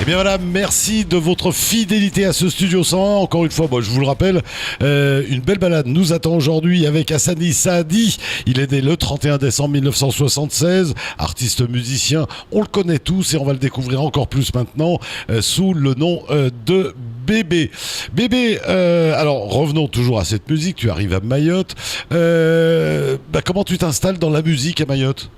bien voilà, merci de votre fidélité à ce Studio 101. Encore une fois, je vous le rappelle, une belle balade nous attend aujourd'hui avec Hassani Saadi. Il est né le 31 décembre 1976, artiste musicien, on le connaît tous et on va le découvrir encore plus maintenant sous le nom de Bébé. Bébé, alors revenons toujours à cette musique, tu arrives à Mayotte. Comment tu t'installes dans la musique à Mayotte ?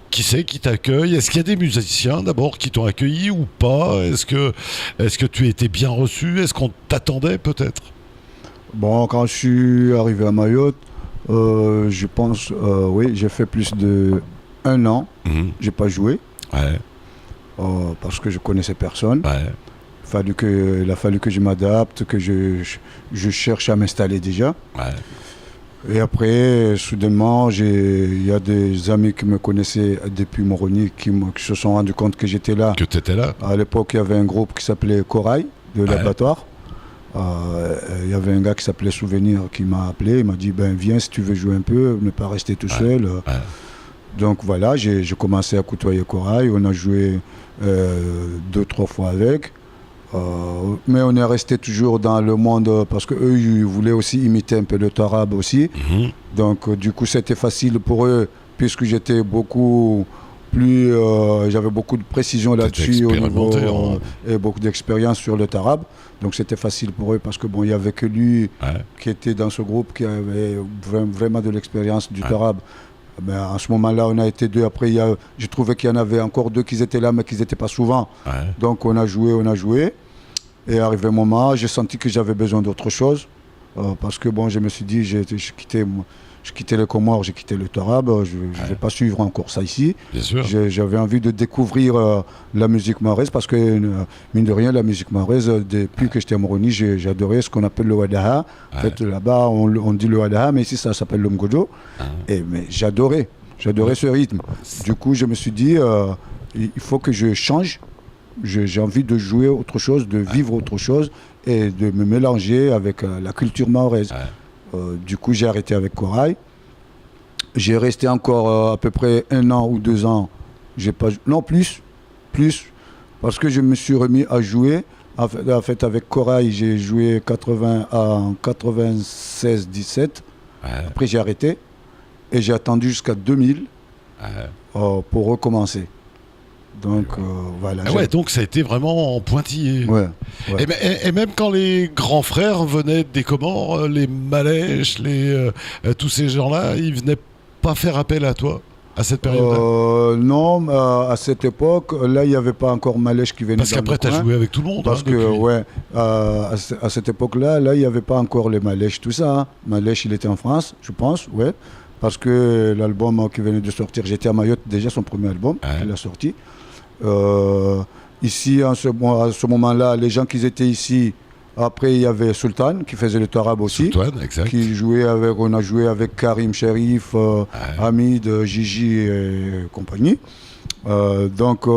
Qui c'est qui t'accueille ? Est-ce qu'il y a des musiciens d'abord qui t'ont accueilli ou pas ? Est-ce que tu étais bien reçu ? Est-ce qu'on t'attendait peut-être ? Bon, quand je suis arrivé à Mayotte, je pense, oui, j'ai fait plus de 1 an. J'ai pas joué. Ouais. Parce que je connaissais personne. Ouais. Il a fallu que je m'adapte, que je cherche à m'installer déjà. Ouais. Et après, soudainement, il y a des amis qui me connaissaient depuis Moroni qui se sont rendus compte que j'étais là. Que tu étais là. À l'époque, il y avait un groupe qui s'appelait Corail, de l'abattoir. Il y avait un gars qui s'appelait Souvenir qui m'a appelé. Il m'a dit, viens si tu veux jouer un peu, ne pas rester tout seul. Ouais. Donc voilà, j'ai commencé à côtoyer Corail. On a joué 2-3 fois avec. Mais on est resté toujours dans le monde parce qu'eux, ils voulaient aussi imiter un peu le tarab aussi. Donc du coup, c'était facile pour eux puisque j'étais beaucoup plus... j'avais beaucoup de précision là-dessus au niveau, et beaucoup d'expérience sur le tarab. Donc c'était facile pour eux parce que il y avait que lui qui était dans ce groupe qui avait vraiment de l'expérience du tarab. À ce moment-là, on a été 2. Après, je trouvais qu'il y en avait encore 2 qui étaient là, mais qui n'étaient pas souvent. Donc, on a joué. Et arrivé un moment, j'ai senti que j'avais besoin d'autre chose. Parce que, je me suis dit, je quittais les Comores, j'ai quitté le Tarab. Je ne vais pas suivre encore ça ici. Bien sûr. J'avais envie de découvrir la musique mahoraise. Parce que, mine de rien, la musique mahoraise, depuis que j'étais à Moroni, j'ai adoré ce qu'on appelle le Wadaha. En fait, là-bas, on dit le Wadaha, mais ici, ça s'appelle le Mgojo. Mais j'adorais ce rythme. Du coup, je me suis dit, il faut que je change. J'ai envie de jouer autre chose, de vivre autre chose et de me mélanger avec la culture mahoraise. Du coup, j'ai arrêté avec Corail. J'ai resté encore à peu près 1 an ou 2 ans. Non, plus. Parce que je me suis remis à jouer. En fait, avec Corail, j'ai joué en 96-17. Après, j'ai arrêté. Et j'ai attendu jusqu'à 2000 pour recommencer. Donc voilà. Donc ça a été vraiment en pointillé. Et même quand les grands frères venaient des Comores, les Malèches, tous ces gens-là, ils venaient pas faire appel à toi à cette période-là? Non, à cette époque, là, il n'y avait pas encore Malèche qui venait. Parce qu'après, tu as joué avec tout le monde. Parce que, à cette époque-là, il n'y avait pas encore les Malèches, tout ça. Malèche, il était en France, je pense, parce que l'album qui venait de sortir, j'étais à Mayotte, déjà son premier album, il a sorti. Ici, à ce moment-là, les gens qui étaient ici, après il y avait Sultan qui faisait le tarab aussi. Sultan, exact. On a joué avec Karim Sherif, Hamid, Gigi et compagnie. Donc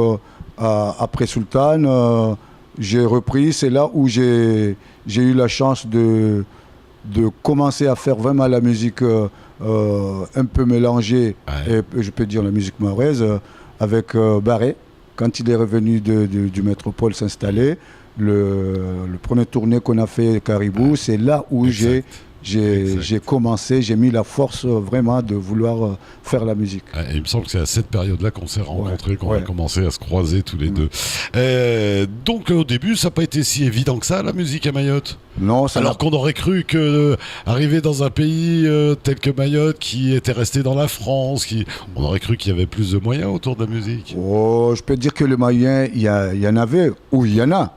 après Sultan, j'ai repris. C'est là où j'ai eu la chance de commencer à faire vraiment la musique un peu mélangée, et je peux dire la musique mahoraise, avec Barré. Quand il est revenu du métropole s'installer, le premier tournée qu'on a fait Caribou, c'est là où j'ai commencé, j'ai mis la force vraiment de vouloir faire la musique. Et il me semble que c'est à cette période-là qu'on s'est rencontrés, qu'on a commencé à se croiser tous les deux. Donc au début, ça n'a pas été si évident que ça, la musique à Mayotte. Non, alors qu'on aurait cru que arriver dans un pays tel que Mayotte, qui était resté dans la France, on aurait cru qu'il y avait plus de moyens autour de la musique. Je peux dire que les moyens, il y en avait, ou il y en a.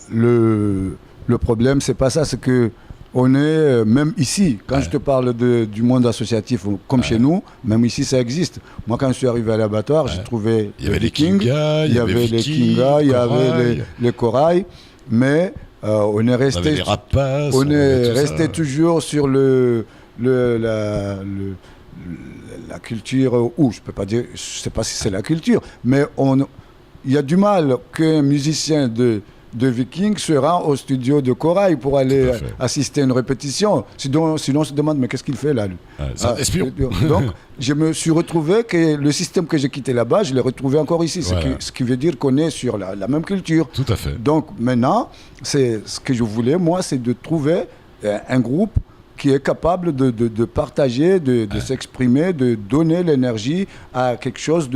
Le problème, c'est pas ça, c'est que on est, même ici, quand je te parle du monde associatif, comme chez nous, même ici ça existe. Moi, quand je suis arrivé à l'abattoir, j'ai trouvé il y avait les Kinga, il y avait les Kinga, il y avait les Corail, mais on est resté, les Rapaces, on est resté toujours sur la culture, ou je peux pas dire, je sais pas si c'est la culture, mais il y a du mal qu'un musicien de Viking se rend au studio de Corail pour aller assister à une répétition. Sinon, on se demande, mais qu'est-ce qu'il fait là, lui? C'est un espion. Donc, je me suis retrouvé que le système que j'ai quitté là-bas, je l'ai retrouvé encore ici. Voilà. Ce qui veut dire qu'on est sur la même culture. Tout à fait. Donc, maintenant, ce que je voulais, moi, c'est de trouver un groupe qui est capable de partager, de s'exprimer, de donner l'énergie à quelque chose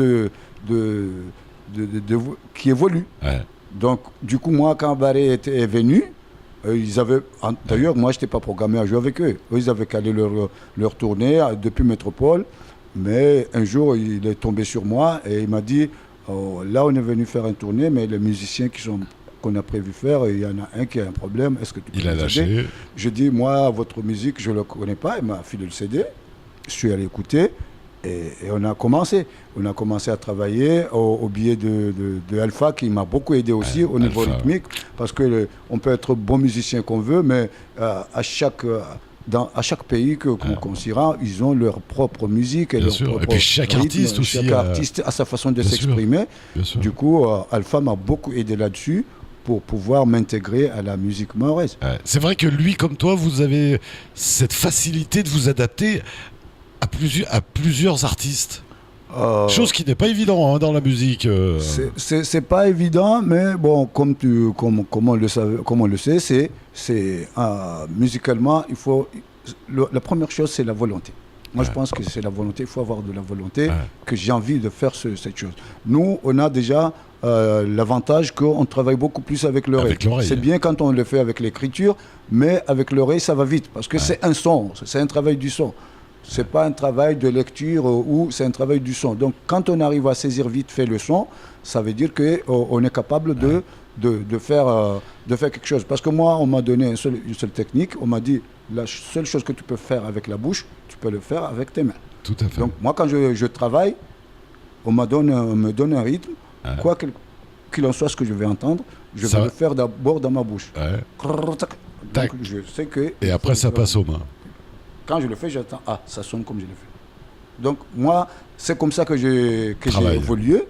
qui évolue. Ouais. Donc, du coup, moi, quand Barré est venu, ils avaient... D'ailleurs, moi, je n'étais pas programmé à jouer avec eux. Eux, ils avaient calé leur tournée depuis Métropole. Mais un jour, il est tombé sur moi et il m'a dit, là, on est venu faire une tournée, mais les musiciens qu'on a prévu faire, il y en a un qui a un problème, est-ce que tu peux Il a lâché. Je dis, moi, votre musique, je ne la connais pas, il m'a filé le CD, je suis allé écouter, et on a commencé. On a commencé à travailler au biais de Alpha, qui m'a beaucoup aidé aussi au niveau rythmique, parce qu'on peut être bon musicien qu'on veut, mais à chaque pays qu'on s'y rend, ils ont leur propre musique. Bien sûr. Et puis chaque artiste aussi. Chaque artiste a sa façon de s'exprimer. Du coup, Alpha m'a beaucoup aidé là-dessus pour pouvoir m'intégrer à la musique mahoraise. C'est vrai que lui, comme toi, vous avez cette facilité de vous adapter à plusieurs artistes. Chose qui n'est pas évident dans la musique. C'est pas évident, mais bon, comme on le sait, musicalement, la première chose, c'est la volonté. Moi, je pense que c'est la volonté. Il faut avoir de la volonté, que j'ai envie de faire cette chose. Nous, on a déjà l'avantage qu'on travaille beaucoup plus avec l'oreille. C'est bien quand on le fait avec l'écriture, mais avec l'oreille, ça va vite, parce que c'est un son, c'est un travail du son. C'est pas un travail de lecture ou c'est un travail du son. Donc, quand on arrive à saisir vite fait le son, ça veut dire qu'on est capable de faire quelque chose. Parce que moi, on m'a donné une seule technique. On m'a dit, la seule chose que tu peux faire avec la bouche, tu peux le faire avec tes mains. Tout à fait. Donc, moi, quand je travaille, on me donne un rythme. Quoi qu'il en soit ce que je vais entendre, je vais le faire d'abord dans ma bouche. Donc, je sais que... Et après, ça passe aux mains. Quand je le fais, j'attends, ça sonne comme je le fais. Donc, moi, c'est comme ça que j'ai évolué.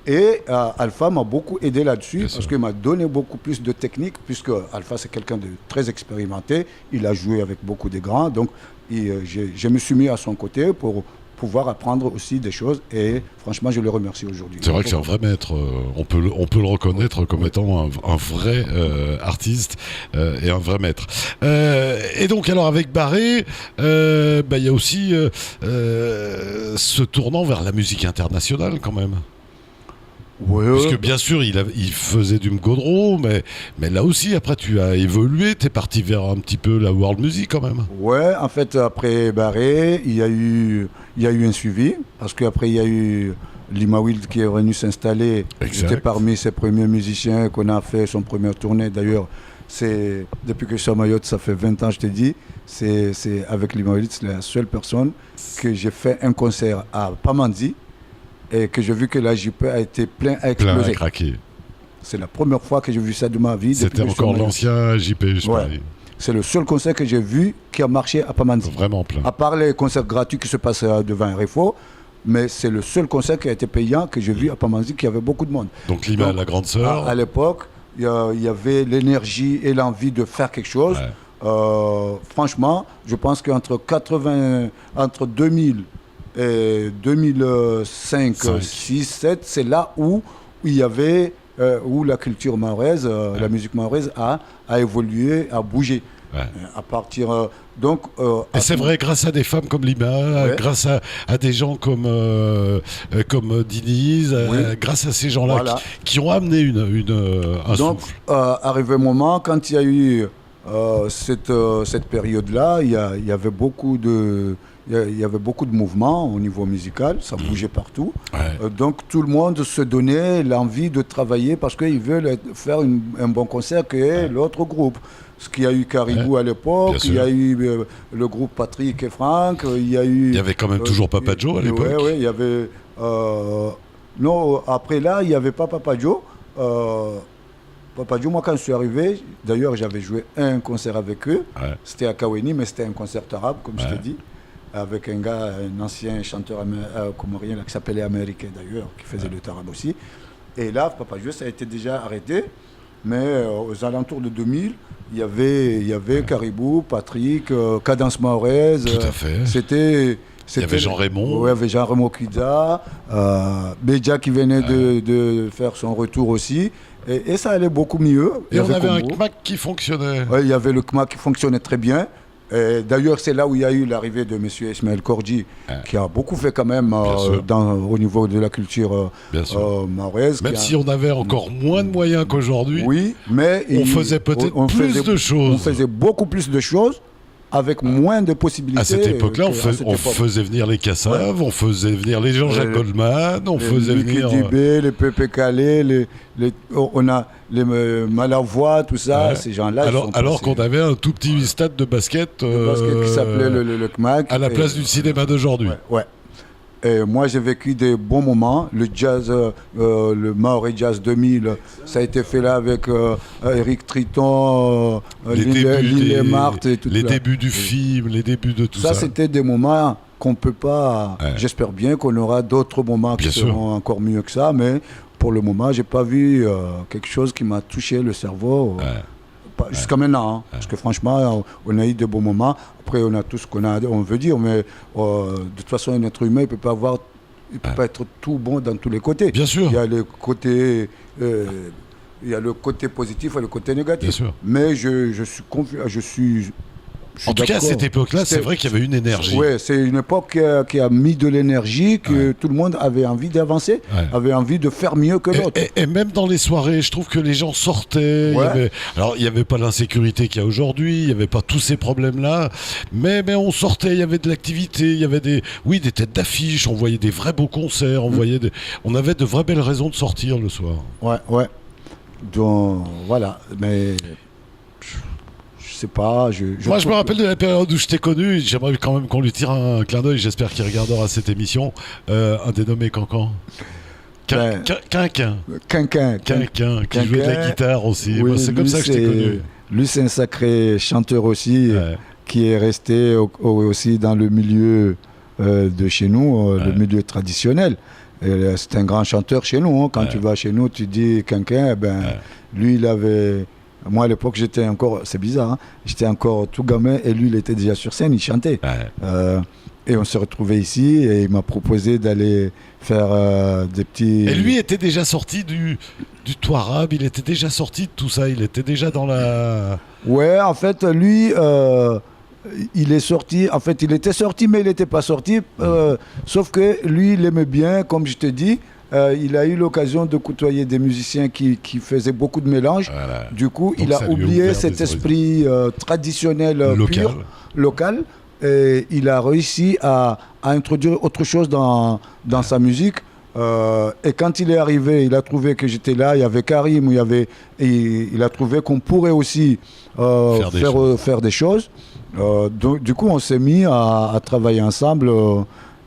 Et Alpha m'a beaucoup aidé là-dessus, parce qu'il m'a donné beaucoup plus de technique, puisque Alpha, c'est quelqu'un de très expérimenté. Il a joué avec beaucoup de grands. Donc, je me suis mis à son côté pour pouvoir apprendre aussi des choses, et franchement je le remercie aujourd'hui. C'est vrai que c'est un vrai maître, on peut le reconnaître comme étant un vrai artiste et un vrai maître. Et donc alors avec Barré, il y a aussi ce tournant vers la musique internationale quand même. Parce que bien sûr il faisait du Mgodro, mais là aussi après tu as évolué, tu es parti vers un petit peu la world music quand même. Ouais, en fait après Barré, il y a eu un suivi, parce qu'après il y a eu Lima Wild qui est venu s'installer. J'étais parmi ses premiers musiciens qu'on a fait son première tournée. D'ailleurs, depuis que je suis à Mayotte, ça fait 20 ans, je te dis, c'est avec Lima Wild, c'est la seule personne que j'ai fait un concert à Pamandzi, et que j'ai vu que la JP a été plein à exploser. Plein à craquer. C'est la première fois que j'ai vu ça de ma vie. C'était encore l'ancien JP, je parie. C'est le seul concert que j'ai vu qui a marché à Pamandzi. Vraiment plein. À part les concerts gratuits qui se passent devant RFO, mais c'est le seul concert qui a été payant que j'ai vu à Pamandzi, qui avait beaucoup de monde. Donc Lima, la grande sœur. À l'époque, il y avait l'énergie et l'envie de faire quelque chose. Franchement, je pense qu'entre 2000 et 2005, 6, 7, c'est là où il y avait, où la culture mahoraise, la musique mahoraise a évolué, a bougé. À partir et c'est vrai, grâce à des femmes comme Lima, grâce à des gens comme Diniz, grâce à ces gens-là qui ont amené un souffle. Arrivé un moment, quand il y a eu cette période-là, il y avait beaucoup de mouvements au niveau musical, ça bougeait partout. Donc tout le monde se donnait l'envie de travailler parce qu'ils veulent faire un bon concert que l'autre groupe. Ce qu'il y a eu Caribou à l'époque, il y a eu le groupe Patrick et Franck, il y avait quand même toujours Papa Joe à l'époque. Oui, il y avait... non, après là, il n'y avait pas Papa Joe. Papa Joe, moi quand je suis arrivé, d'ailleurs j'avais joué un concert avec eux, c'était à Kaweni, mais c'était un concert arabe, comme je t'ai dit, avec un gars, un ancien chanteur comorien qui s'appelait Américain d'ailleurs, qui faisait le tarab aussi. Et là, Papa Joe, ça a été déjà arrêté. mais aux alentours de 2000, il y avait Caribou, Patrick, Cadence Maorez. Tout à fait. Il y avait Jean Raymond. Oui, il y avait Jean Raymond Kida, Bédia qui venait de faire son retour aussi. Et ça allait beaucoup mieux. Et on avait un CMAC qui fonctionnait. Oui, il y avait le CMAC qui fonctionnait très bien. D'ailleurs, c'est là où il y a eu l'arrivée de M. Ismaël Kordi, qui a beaucoup fait quand même au niveau de la culture mahoraise. Même si on avait encore moins de moyens qu'aujourd'hui, oui, mais on faisait peut-être plus de choses. On faisait beaucoup plus de choses avec moins de possibilités. À cette époque-là, on faisait venir les Cassaves, on faisait venir les Jean-Jacques Goldman, on faisait venir... Les Dibé, les Pépé Calais, on a les Malavoie, tout ça, ces gens-là... Alors qu'on avait un tout petit stade de basket... qui s'appelait le CMAC. À la place du cinéma d'aujourd'hui. Ouais. Et moi, j'ai vécu des bons moments. Le jazz, le Maoré Jazz 2000, ça a été fait là avec Eric Triton, Lille Marthe et tout ça. Les débuts du film, les débuts de tout ça. Ça, c'était des moments qu'on ne peut pas... Ouais. J'espère bien qu'on aura d'autres moments qui seront encore mieux que ça, mais pour le moment, je n'ai pas vu quelque chose qui m'a touché le cerveau. Jusqu'à maintenant, hein, parce que franchement, on a eu de bons moments. Après, on a tout ce on veut dire, mais de toute façon, un être humain, il peut pas être tout bon dans tous les côtés. Bien sûr. Il y a le côté, il y a le côté positif et le côté négatif. Bien sûr. Mais je suis confiant, en tout cas, à cette époque-là, c'est vrai qu'il y avait une énergie. Oui, c'est une époque qui a mis de l'énergie, que tout le monde avait envie d'avancer, avait envie de faire mieux que l'autre. Et même dans les soirées, je trouve que les gens sortaient. Alors, il n'y avait pas l'insécurité qu'il y a aujourd'hui, il n'y avait pas tous ces problèmes-là, mais on sortait, il y avait de l'activité, il y avait des têtes d'affiche, on voyait des vrais beaux concerts, on avait de vraies belles raisons de sortir le soir. Ouais. Donc, voilà, mais... Pas, Moi, je me rappelle de la période où je t'ai connu. J'aimerais quand même qu'on lui tire un clin d'œil. J'espère qu'il regardera cette émission. Un dénommé Cancan. Quinquin. Qui jouait de la guitare aussi. Oui, c'est comme ça que je t'ai connu. Lui, c'est un sacré chanteur aussi, qui est resté aussi dans le milieu de chez nous, le milieu traditionnel. C'est un grand chanteur chez nous. Hein. Quand tu vas chez nous, tu dis Quinquin, lui, il avait... Moi, à l'époque, j'étais encore... C'est bizarre, hein, j'étais encore tout gamin et lui, il était déjà sur scène, il chantait. Et on s'est retrouvés ici et il m'a proposé d'aller faire des petits... Et lui était déjà sorti du Touarab, il était déjà sorti de tout ça, il était déjà dans la... Ouais, en fait, lui... il est sorti, en fait, il était sorti, mais il n'était pas sorti. Sauf que lui, il aimait bien, comme je te dis... il a eu l'occasion de côtoyer des musiciens qui faisaient beaucoup de mélange. Voilà. Du coup, donc il a oublié cet esprit traditionnel local. Et il a réussi à introduire autre chose dans sa musique. Et quand il est arrivé, il a trouvé que j'étais là, il y avait Karim, il a trouvé qu'on pourrait aussi faire des choses. Donc, du coup, on s'est mis à travailler ensemble.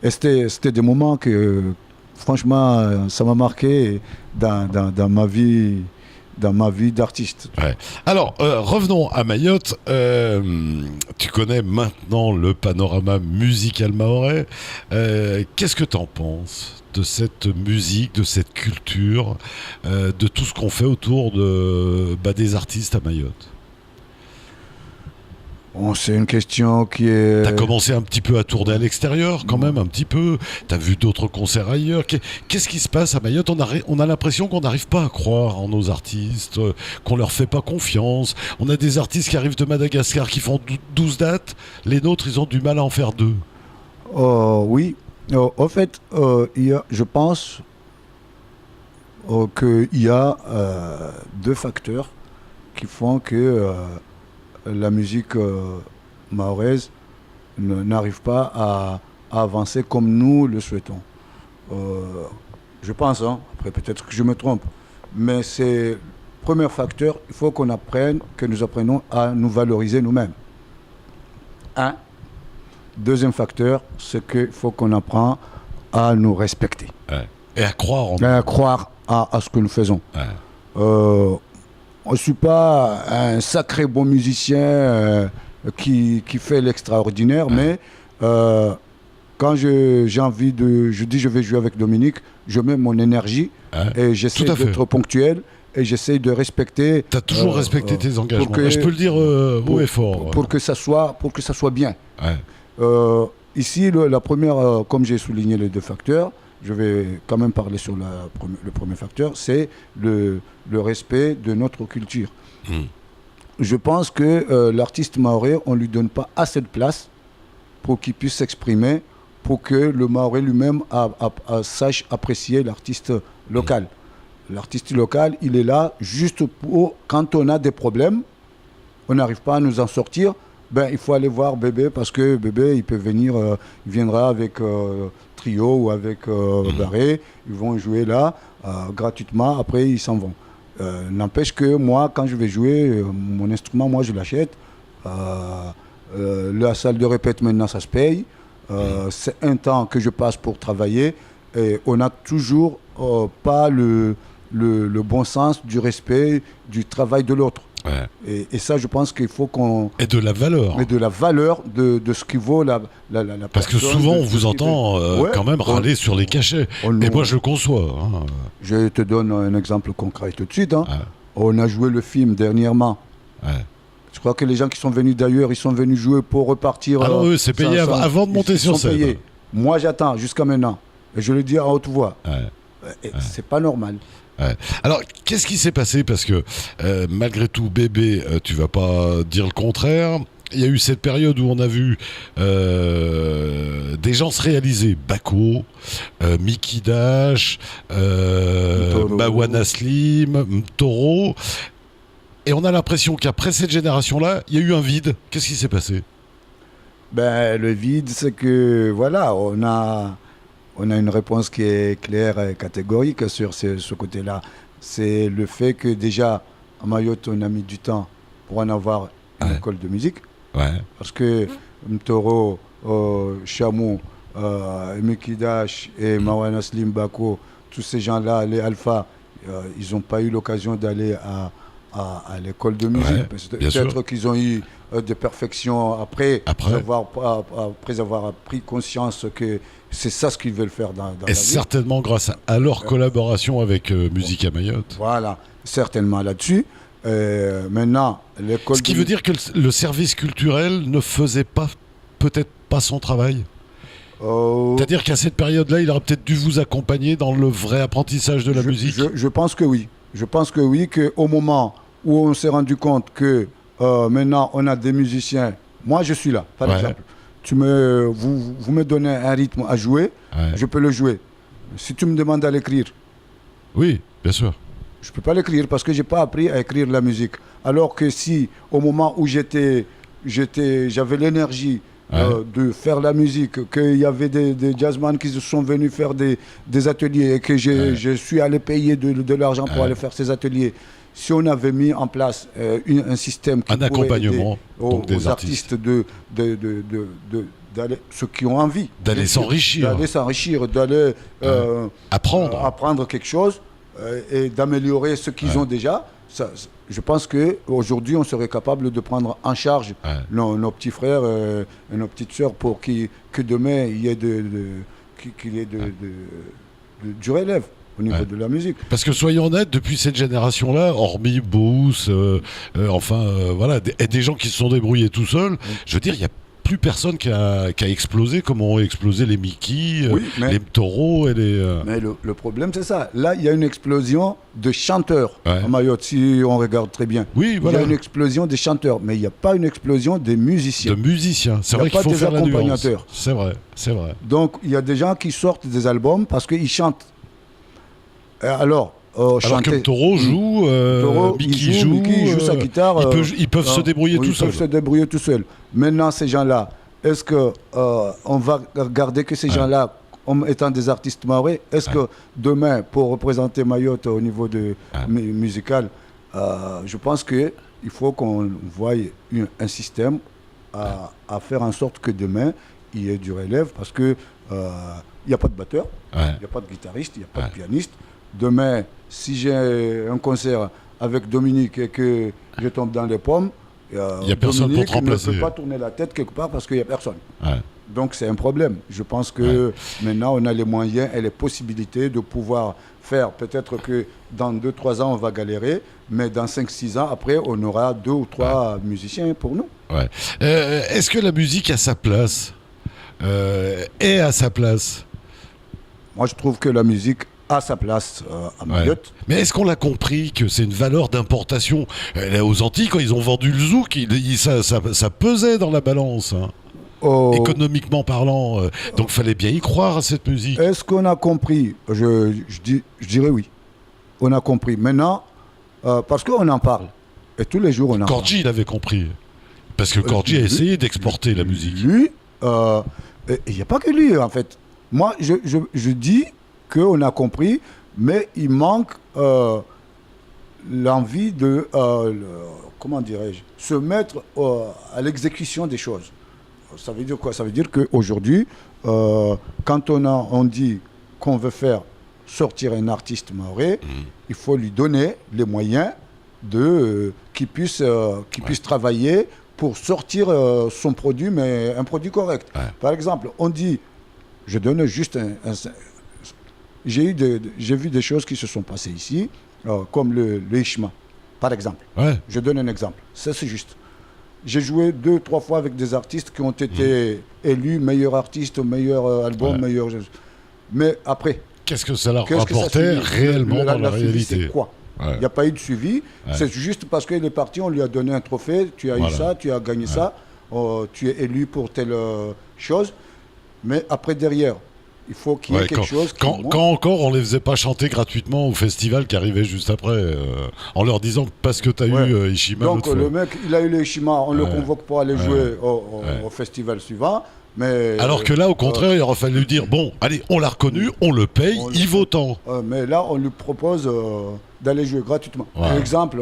Et c'était des moments que... Franchement, ça m'a marqué dans ma vie d'artiste. Ouais. Alors, revenons à Mayotte. Tu connais maintenant le panorama musical mahorais. Qu'est-ce que tu en penses de cette musique, de cette culture, de tout ce qu'on fait autour des artistes à Mayotte? C'est une question qui est... T'as commencé un petit peu à tourner à l'extérieur quand même, un petit peu. T'as vu d'autres concerts ailleurs. Qu'est-ce qui se passe à Mayotte? On a l'impression qu'on n'arrive pas à croire en nos artistes, qu'on leur fait pas confiance. On a des artistes qui arrivent de Madagascar qui font 12 dates. Les nôtres, ils ont du mal à en faire 2. Oui. En fait, je pense qu'il y a 2 facteurs qui font que... la musique mahoraise n'arrive pas à avancer comme nous le souhaitons. Je pense, hein, après peut-être que je me trompe, mais c'est le premier facteur, il faut que nous apprenions à nous valoriser nous-mêmes. Deuxième facteur, c'est qu'il faut qu'on apprenne à nous respecter. Et à croire en nous. À croire à ce que nous faisons. Je ne suis pas un sacré bon musicien qui fait l'extraordinaire, mais quand j'ai envie je dis je vais jouer avec Dominique, je mets mon énergie et j'essaie d'être ponctuel et j'essaye de respecter. Tu as toujours respecté tes engagements. Je peux le dire haut et fort. Pour que ça soit bien. Ouais. Ici, la première, comme j'ai souligné les deux facteurs, je vais quand même parler sur le premier facteur, c'est le respect de notre culture. Je pense que l'artiste mahorais, on ne lui donne pas assez de place pour qu'il puisse s'exprimer, pour que le mahorais lui-même sache apprécier l'artiste local. L'artiste local, il est là juste pour, quand on a des problèmes, on n'arrive pas à nous en sortir, ben, il faut aller voir Bébé, parce que Bébé, il peut venir, il viendra avec Trio ou avec Barré, ils vont jouer là gratuitement, après ils s'en vont. N'empêche que moi, quand je vais jouer, mon instrument, moi je l'achète. La salle de répète maintenant, ça se paye. C'est un temps que je passe pour travailler. Et on n'a toujours pas le bon sens du respect du travail de l'autre. Ouais. Et ça, je pense qu'il faut qu'on... Et de la valeur. Et de la valeur de ce qui vaut la Parce que souvent, on vous entend quand même râler sur les cachets. Et moi, je le conçois. Hein. Je te donne un exemple concret tout de suite. Hein. Ouais. On a joué le film dernièrement. Ouais. Je crois que les gens qui sont venus d'ailleurs, ils sont venus jouer pour repartir. Ah non, eux, c'est payé avant de monter sur scène. Payés. Moi, j'attends jusqu'à maintenant. Et je le dis à haute voix. Ouais. C'est pas normal. Ouais. Alors, qu'est-ce qui s'est passé? Parce que malgré tout, Bébé, tu vas pas dire le contraire. Il y a eu cette période où on a vu des gens se réaliser. Bako, Mickey Dash, Mawana Slim, Toro. Et on a l'impression qu'après cette génération-là, il y a eu un vide. Qu'est-ce qui s'est passé? Ben, le vide, c'est que, voilà, on a une réponse qui est claire et catégorique sur ce côté-là. C'est le fait que déjà, à Mayotte, on a mis du temps pour en avoir une école de musique. Ouais. Parce que Mtoro, Chamou, Mickey Dash et Mawana Slim Bako, tous ces gens-là, les Alpha, ils n'ont pas eu l'occasion d'aller à l'école de musique. Ouais, peut-être qu'ils ont eu des perfections après avoir pris conscience que c'est ça ce qu'ils veulent faire dans la vie. Et certainement grâce à leur collaboration avec Musica Mayotte. Voilà, certainement là-dessus. Maintenant, l'école. Ce qui veut dire que le service culturel ne faisait peut-être pas son travail. C'est-à-dire qu'à cette période-là, il aurait peut-être dû vous accompagner dans le vrai apprentissage de la musique. Je pense que oui. Je pense que oui, qu'au moment où on s'est rendu compte que maintenant on a des musiciens. Moi, je suis là, par exemple. Vous me donnez un rythme à jouer, je peux le jouer. Si tu me demandes à l'écrire. Oui, bien sûr. Je ne peux pas l'écrire parce que je n'ai pas appris à écrire la musique. Alors que si, au moment où j'avais l'énergie de faire la musique, qu'il y avait des jazzmen qui sont venus faire des ateliers et que je suis allé payer de l'argent pour aller faire ces ateliers, si on avait mis en place un système qui pourrait accompagnement aider aux artistes d'aller, ceux qui ont envie d'aller s'enrichir, d'aller apprendre quelque chose et d'améliorer ce qu'ils ont déjà. Je pense qu'aujourd'hui, on serait capable de prendre en charge nos petits frères et nos petites sœurs pour que demain, il y ait du relève au niveau de la musique. Parce que soyons honnêtes, depuis cette génération-là, hormis Bous, voilà, des gens qui se sont débrouillés tout seuls, je veux dire, il n'y a plus personne qui a explosé comme ont explosé les Mickey, les Toro et les... Mais le problème, c'est ça. Là, il y a une explosion de chanteurs à Mayotte, si on regarde très bien. Oui, voilà. Il y a une explosion des chanteurs, mais il n'y a pas une explosion des musiciens. De musiciens, c'est vrai qu'il faut faire la nuance. C'est vrai, c'est vrai. Donc, il y a des gens qui sortent des albums parce qu'ils chantent. Alors que Toro joue, Mickey joue sa guitare. Ils peuvent se débrouiller tout seuls. Ils peuvent se débrouiller tout seuls. Maintenant, ces gens-là, est-ce qu'on va regarder que ces gens-là, étant des artistes mahorais, est-ce que demain, pour représenter Mayotte au niveau musical, je pense qu'il faut qu'on voie un système à faire en sorte que demain, il y ait du relève, parce qu'il n'y a pas de batteur, il n'y a pas de guitariste, il n'y a pas de pianiste. Demain, si j'ai un concert avec Dominique et que je tombe dans les pommes, il n'y a personne pour te remplacer. Ne peut pas tourner la tête quelque part parce qu'il n'y a personne. Donc c'est un problème. Je pense que maintenant on a les moyens et les possibilités de pouvoir faire. Peut-être que dans 2-3 ans on va galérer, mais dans 5-6 ans après on aura 2 ou 3 musiciens pour nous. Ouais. Est-ce que la musique a sa place est à sa place? Moi je trouve que la musique a sa place à Mayotte. Mais est-ce qu'on l'a compris que c'est une valeur d'importation? Aux Antilles, quand ils ont vendu le zouk, ça pesait dans la balance. Hein. Économiquement parlant, donc fallait bien y croire à cette musique. Est-ce qu'on a compris? Je dirais oui. On a compris. Maintenant, parce qu'on en parle. Et tous les jours, on en parle. Korji, il avait compris. Parce que Korji a essayé d'exporter la musique. Lui, il n'y a pas que lui, en fait. Moi, je dis qu'on a compris, mais il manque l'envie de, comment dirais-je, se mettre à l'exécution des choses. Ça veut dire quoi? Ça veut dire qu'aujourd'hui, quand on dit qu'on veut faire sortir un artiste maoré, il faut lui donner les moyens qu'il puisse travailler pour sortir son produit, mais un produit correct. Ouais. Par exemple, on dit, je donne juste j'ai vu des choses qui se sont passées ici, comme le Ishma, par exemple. Ouais. Je donne un exemple. Ça, c'est juste. J'ai joué 2-3 fois avec des artistes qui ont été élus meilleur artiste, meilleur album, meilleur... Mais après... Qu'est-ce que ça leur rapportait réellement dans la réalité? C'est quoi? Il n'y a pas eu de suivi. C'est juste parce qu'il est parti, on lui a donné un trophée, tu as eu ça, tu as gagné ça, tu es élu pour telle chose. Mais après, derrière, il faut qu'il y ait quelque chose quand encore, on ne les faisait pas chanter gratuitement au festival qui arrivait juste après, en leur disant parce que tu as eu Ishima. Donc le mec, il a eu le Ishima, on le convoque pour aller jouer au festival suivant. Mais, alors que là, au contraire, il aurait fallu dire bon, allez, on l'a reconnu, on le paye, il vaut tant. Mais là, on lui propose d'aller jouer gratuitement. Par exemple,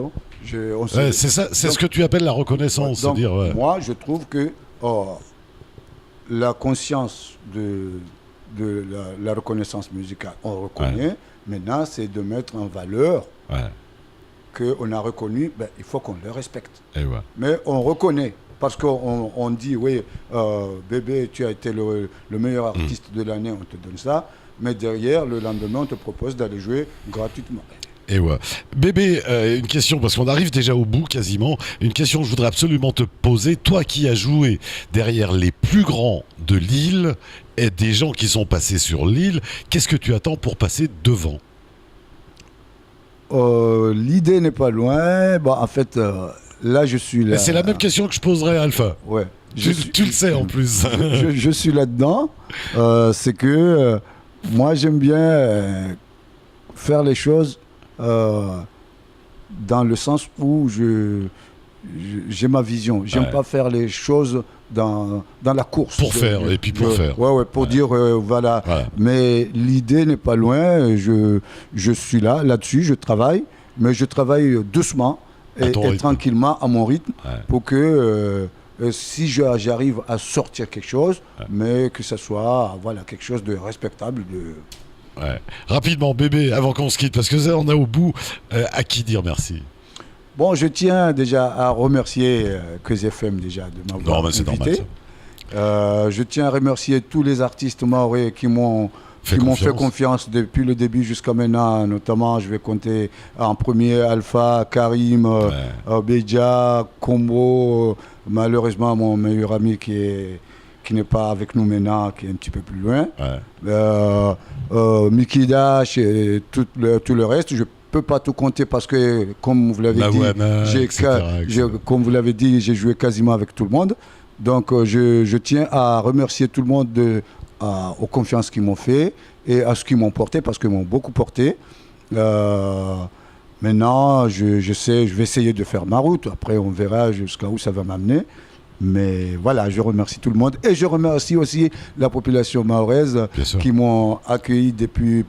c'est ça, c'est ce que tu appelles la reconnaissance. Donc, dire, moi, je trouve que la conscience de la reconnaissance musicale, on reconnaît. Maintenant, c'est de mettre en valeur qu'on a reconnu, il faut qu'on le respecte. Mais on reconnaît. Parce qu'on dit, oui, bébé, tu as été le meilleur artiste de l'année, on te donne ça. Mais derrière, le lendemain, on te propose d'aller jouer gratuitement. Et Bébé, une question, parce qu'on arrive déjà au bout quasiment. Une question que je voudrais absolument te poser. Toi qui as joué derrière les plus grands de l'île et des gens qui sont passés sur l'île, qu'est-ce que tu attends pour passer devant? L'idée n'est pas loin. En fait... Là, je suis là. C'est la même question que je poserais à Alpha. Ouais. Tu le sais en plus. je suis là-dedans. C'est que moi, j'aime bien faire les choses dans le sens où j'ai ma vision. J'aime pas faire les choses dans la course. Pour faire. Pour dire voilà. Mais l'idée n'est pas loin. Je suis là-dessus, je travaille. Mais je travaille doucement. Et tranquillement à mon rythme pour que si j'arrive à sortir quelque chose, mais que ce soit quelque chose de respectable. Rapidement, Bébé, avant qu'on se quitte, parce que ça, on est au bout, à qui dire merci? Bon, je tiens déjà à remercier Keuz FM déjà de m'avoir invité. Normal, je tiens à remercier tous les artistes maorais qui m'ont fait confiance depuis le début jusqu'à maintenant. Notamment, je vais compter en premier Alpha, Karim, Beja, Combo, malheureusement mon meilleur ami qui n'est pas avec nous maintenant, qui est un petit peu plus loin. Mickey Dash et tout le reste. Je ne peux pas tout compter parce que, comme vous l'avez dit, comme vous l'avez dit, j'ai joué quasiment avec tout le monde. Donc, je tiens à remercier tout le monde aux confiances qu'ils m'ont fait et à ce qu'ils m'ont porté, parce qu'ils m'ont beaucoup porté. Maintenant, je vais essayer de faire ma route. Après, on verra jusqu'à où ça va m'amener. Mais voilà, je remercie tout le monde. Et je remercie aussi la population mahoraise qui m'ont accueilli depuis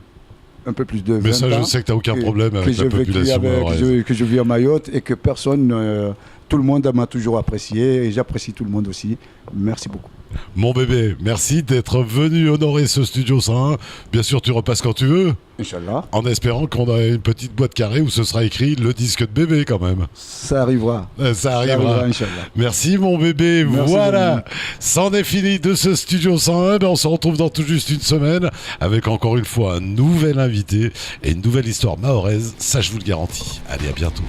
un peu plus de 20 ans. Mais ça, je sais que tu n'as aucun problème avec la population mahoraise. Que je vis à Mayotte et que personne tout le monde m'a toujours apprécié et j'apprécie tout le monde aussi. Merci beaucoup. Mon bébé, merci d'être venu honorer ce Studio 101. Bien sûr, tu repasses quand tu veux. Inch'Allah. En espérant qu'on a une petite boîte carrée où ce sera écrit le disque de bébé quand même. Ça arrivera. Ça arrivera. Inch'Allah. Merci mon bébé. Merci voilà. C'en est fini de ce Studio 101. On se retrouve dans tout juste une semaine avec encore une fois un nouvel invité et une nouvelle histoire mahoraise. Ça, je vous le garantis. Allez, à bientôt.